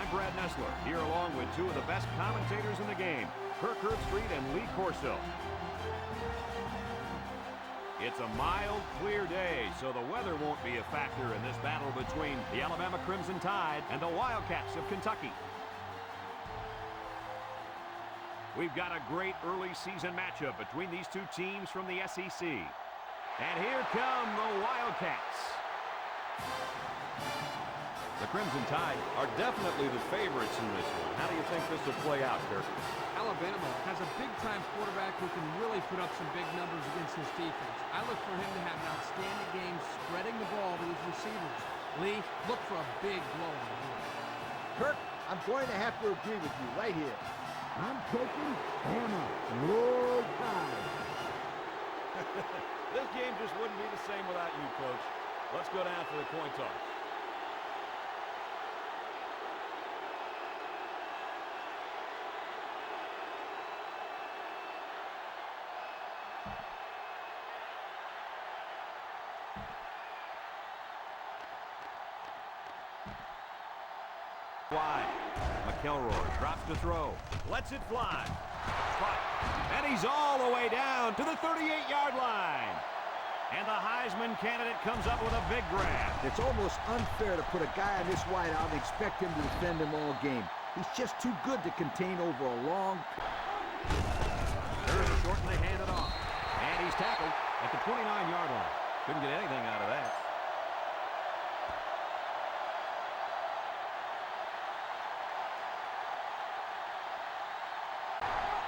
I'm Brad Nessler, here along with two of the best commentators in the game, Kirk Herbstreit and Lee Corso. It's a mild, clear day, so the weather won't be a factor in this battle between the Alabama Crimson Tide and the Wildcats of Kentucky. We've got a great early season matchup between these two teams from the SEC. And here come the Wildcats. The Crimson Tide are definitely the favorites in this one. How do you think this will play out, Kirk? Alabama has a big-time quarterback who can really put up some big numbers against his defense. I look for him to have an outstanding game spreading the ball to his receivers. Lee, look for a big blowout here. Kirk, I'm going to have to agree with you right here. I'm taking Bama. Roll Tide. This game just wouldn't be the same without you, Coach. Let's go down for the coin toss. Wide. McElroy drops to throw. Lets it fly. And he's all the way down to the 38-yard line. And the Heisman candidate comes up with a big grab. It's almost unfair to put a guy in this wide out and expect him to defend him all game. He's just too good to contain over a long... Third and short, and they hand it off. And he's tackled at the 29-yard line. Couldn't get anything out of that.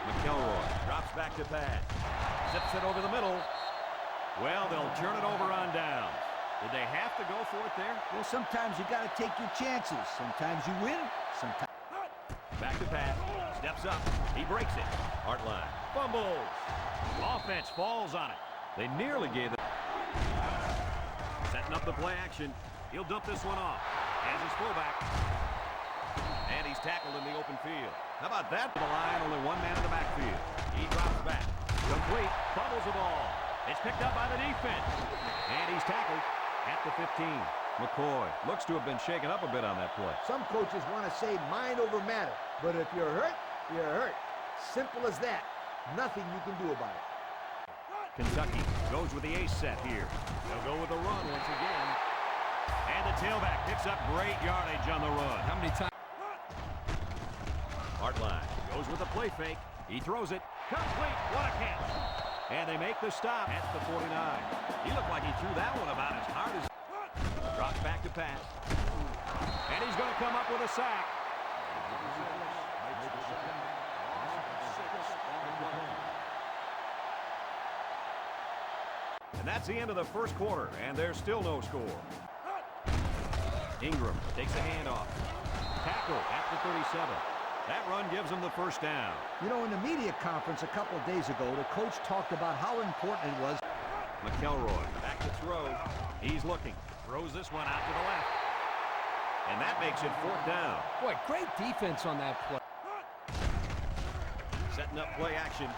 McElroy drops back to pass. Zips it over the middle. Well, they'll turn it over on downs. Did they have to go for it there? Well, sometimes you got to take your chances. Sometimes you win, sometimes... Back to pass. Steps up. He breaks it. Hartline. Fumbles. Offense falls on it. They nearly gave it. Setting up the play action. He'll dump this one off. As his fullback. And he's tackled in the open field. How about that? The line, only one man in the backfield. He drops back. Complete. Fumbles the ball. It's picked up by the defense. And he's tackled at the 15. McCoy looks to have been shaken up a bit on that play. Some coaches want to say mind over matter. But if you're hurt, you're hurt. Simple as that. Nothing you can do about it. Kentucky goes with the ace set here. They'll go with the run once again. And the tailback picks up great yardage on the run. How many times? Hartline goes with a play fake. He throws it. Complete. What a catch. And they make the stop at the 49. He looked like he threw that one about as hard as... Drops back to pass. And he's going to come up with a sack. And that's the end of the first quarter, and there's still no score. Ingram takes a handoff. Tackle at the 37. That run gives him the first down. You know, in the media conference a couple of days ago, the coach talked about how important it was. McElroy back to throw. He's looking. Throws this one out to the left. And that makes it fourth down. Boy, great defense on that play. Setting up play action.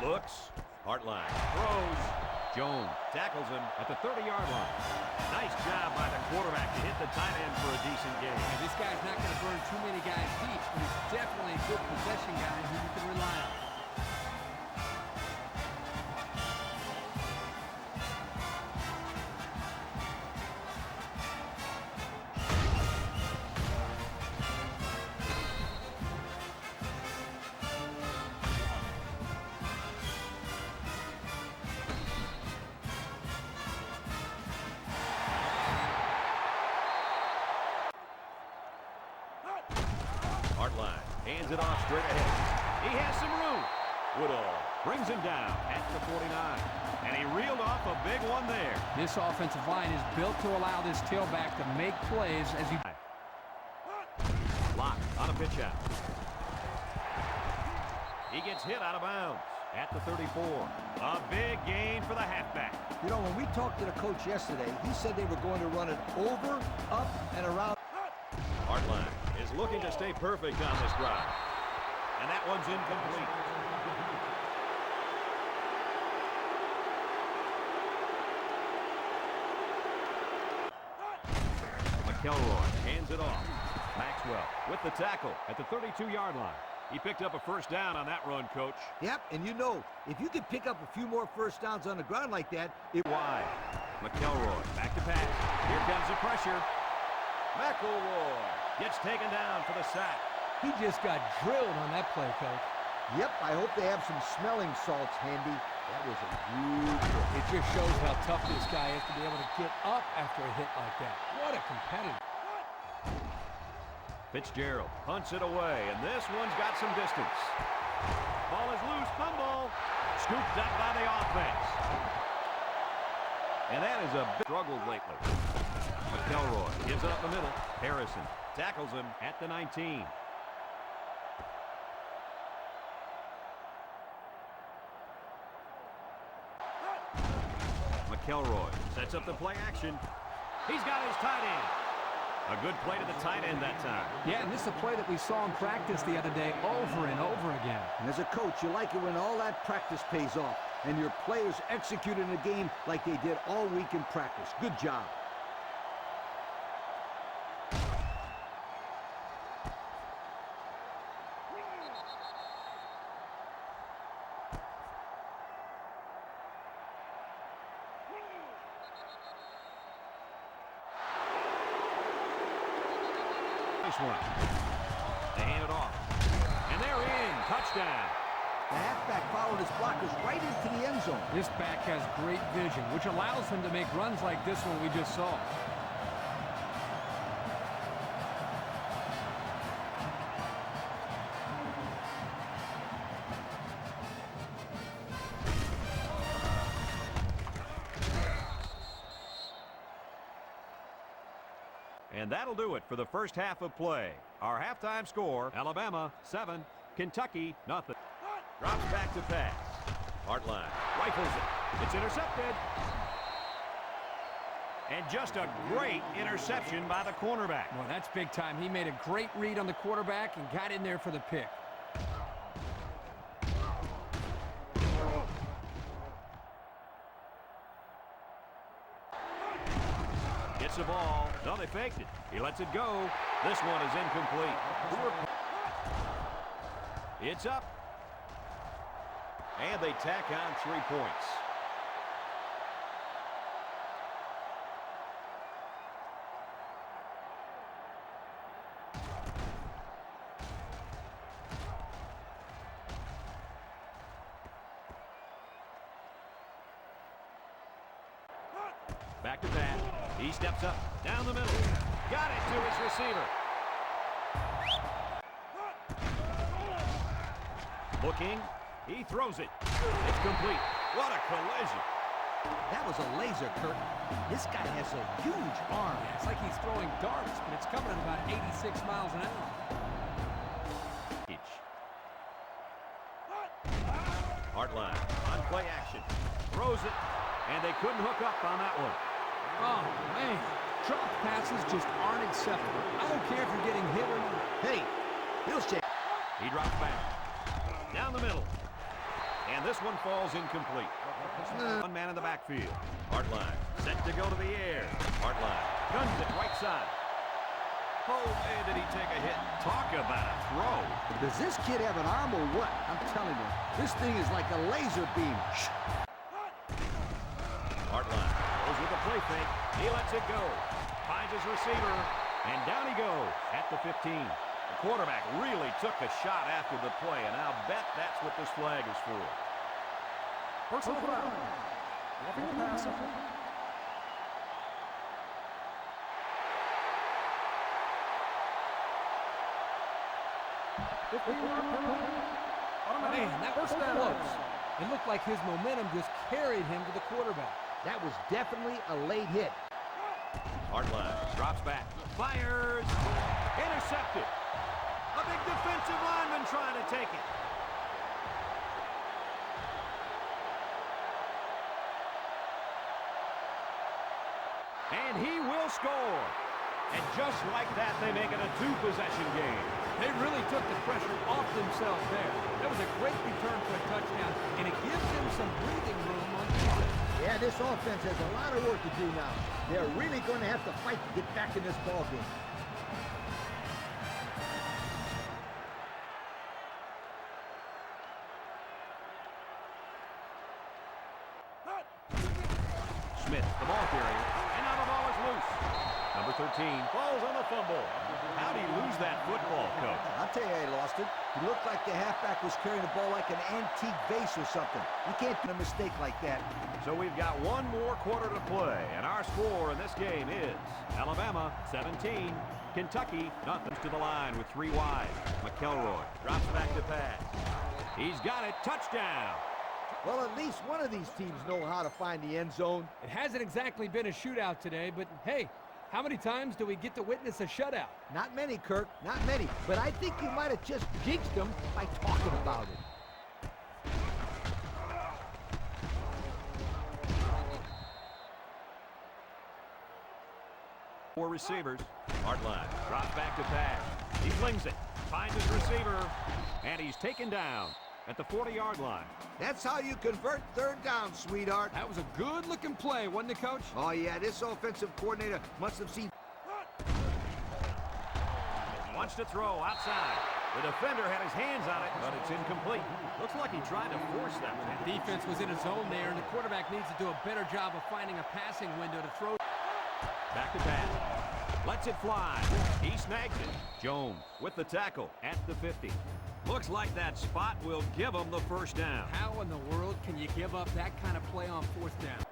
Looks. Hartline. Throws. Jones tackles him at the 30-yard line. Nice job by the quarterback to hit the tight end for a decent game. And this guy's not going to burn too many guys deep, but he's definitely a good possession guy who you can rely on. Hartline hands it off straight ahead. He has some room. Woodall brings him down at the 49. And he reeled off a big one there. This offensive line is built to allow this tailback to make plays as he... Locke on a pitch out. He gets hit out of bounds at the 34. A big gain for the halfback. You know, when we talked to the coach yesterday, he said they were going to run it over, up, and around. Hartline is looking to stay perfect on this drive. And that one's incomplete. McElroy hands it off. Maxwell with the tackle at the 32-yard line. He picked up a first down on that run, Coach. Yep, and you know, if you can pick up a few more first downs on the ground like that, it... Wide. McElroy back to pass. Here comes the pressure. McElroy gets taken down for the sack. He just got drilled on that play, Coach. Yep, I hope they have some smelling salts handy. That was a huge hit. It just shows how tough this guy is to be able to get up after a hit like that. What a competitor. Fitzgerald punts it away, and this one's got some distance. Ball is loose, fumble. Scooped up by the offense. And that is a big struggle lately. McElroy gives it up the middle. Harrison tackles him at the 19. McElroy sets up the play action. He's got his tight end. A good play to the tight end that time. Yeah, and this is a play that we saw in practice the other day over and over again. And as a coach, you like it when all that practice pays off and your players execute in the game like they did all week in practice. Good job. One. They hand it off. And they're in. Touchdown. The halfback followed his blockers right into the end zone. This back has great vision, which allows him to make runs like this one we just saw. And that'll do it for the first half of play. Our halftime score, Alabama 7, Kentucky nothing. Drops back to pass. Hartline rifles it. It's intercepted. And just a great interception by the cornerback. Well, that's big time. He made a great read on the quarterback and got in there for the pick. Gets the ball. No, they faked it. He lets it go. This one is incomplete. It's up. And they tack on 3 points. Back to pass. He steps up, down the middle. Got it to his receiver. Looking. He throws it. It's complete. What a collision. That was a laser, Kirk. This guy has a huge arm. Yeah, it's like he's throwing darts, but it's coming at about 86 miles an hour. Hartline on play action. Throws it, and they couldn't hook up on that one. Oh, man. Drop passes just aren't acceptable. I don't care if you're getting hit or not. Hey, he'll shake. He drops back. Down the middle. And this one falls incomplete. One man in the backfield. Hartline set to go to the air. Hartline guns it right side. Oh, man, did he take a hit. Talk about a throw. Does this kid have an arm or what? I'm telling you, this thing is like a laser beam. Hartline goes with the play fake. He lets it go. Finds his receiver. And down he goes at the 15. The quarterback really took a shot after the play, and I'll bet that's what this flag is for. Personal foul. Roughing the passer. Man, that was close. It looked like his momentum just carried him to the quarterback. That was definitely a late hit. Hartline drops back. Fires. Intercepted. A big defensive lineman trying to take it. And he will score. And just like that, they make it a two-possession game. They really took the pressure off themselves there. That was a great return for a touchdown, and it gives them some breathing room on defense. Yeah, this offense has a lot of work to do now. They're really going to have to fight to get back in this ball game. Smith, the ball carrier, and now the ball is loose. Number 13 falls on the fumble. How did he lose that football, Coach? I'll tell you how he lost it. He looked like the halfback was carrying the ball like an antique vase or something. You can't do a mistake like that. So we've got one more quarter to play, and our score in this game is Alabama 17, Kentucky nothing. To the line with 3 wide. McElroy drops back to pass. He's got it. Touchdown. Well, at least one of these teams know how to find the end zone. It hasn't exactly been a shootout today, but hey, how many times do we get to witness a shutout? Not many, Kirk. Not many. But I think you might have just jinxed them by talking about it. 4 receivers. Hartline drops back to pass. He flings it. Finds his receiver. And he's taken down at the 40-yard line. That's how you convert third down, sweetheart. That was a good-looking play, wasn't it, Coach? Oh, yeah, this offensive coordinator must have seen. Wants to throw outside. The defender had his hands on it, but it's incomplete. Looks like he tried to force that one. Defense was in a zone there, and the quarterback needs to do a better job of finding a passing window to throw. Back to pass. Lets it fly. He snags it. Jones with the tackle at the 50. Looks like that spot will give him the first down. How in the world can you give up that kind of play on 4th down?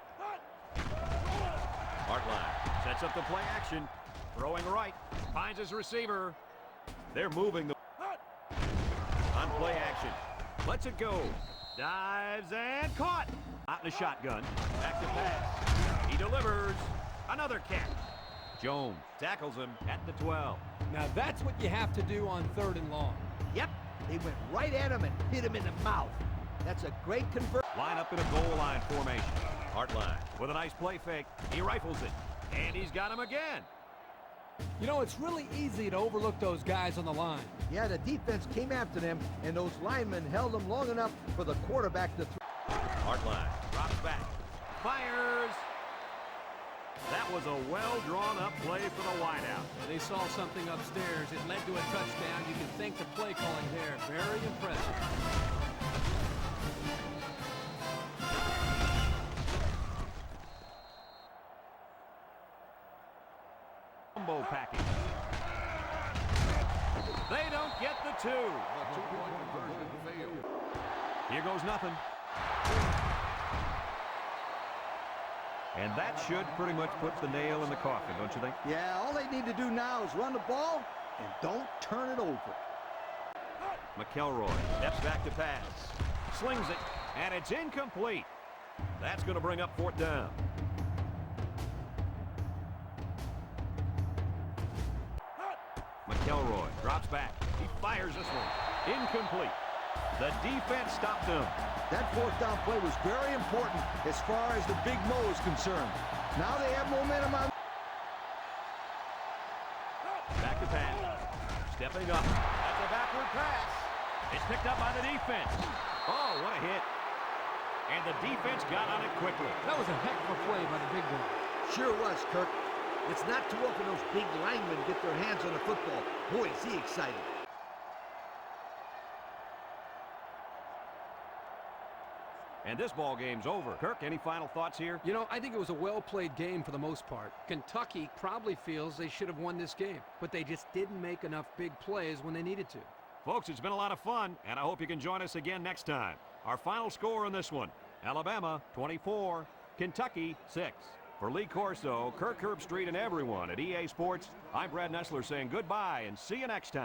Hartline sets up the play action. Throwing right. Finds his receiver. They're moving the on play action. Lets it go. Dives and caught. Out in the shotgun. Back to pass. He delivers. Another catch. Jones tackles him at the 12. Now that's what you have to do on 3rd and long. Yep, they went right at him and hit him in the mouth. That's a great convert. Line up in a goal line formation. Hartline with a nice play fake. He rifles it. And he's got him again. You know, it's really easy to overlook those guys on the line. Yeah, the defense came after them, and those linemen held them long enough for the quarterback to throw. Hartline drops back. Fires. That was a well-drawn-up play for the wideout. They saw something upstairs. It led to a touchdown. You can thank the play calling there. Very impressive. Combo package. They don't get the 2. Here goes nothing. And that should pretty much put the nail in the coffin, don't you think? Yeah, all they need to do now is run the ball and don't turn it over. McElroy steps back to pass. Slings it, and it's incomplete. That's going to bring up 4th down. McElroy drops back. He fires this one. Incomplete. The defense stopped him. That 4th down play was very important as far as the Big Mo is concerned. Now they have momentum on. Back to pass. Stepping up. That's a backward pass. It's picked up by the defense. Oh, what a hit. And the defense got on it quickly. That was a heck of a play by the big boy. Sure was, Kirk. It's not too often those big linemen get their hands on the football. Boy, is he excited. And this ball game's over. Kirk, any final thoughts here? You know, I think it was a well-played game for the most part. Kentucky probably feels they should have won this game, but they just didn't make enough big plays when they needed to. Folks, it's been a lot of fun, and I hope you can join us again next time. Our final score on this one, Alabama 24, Kentucky 6. For Lee Corso, Kirk Herbstreit, and everyone at EA Sports, I'm Brad Nessler saying goodbye and see you next time.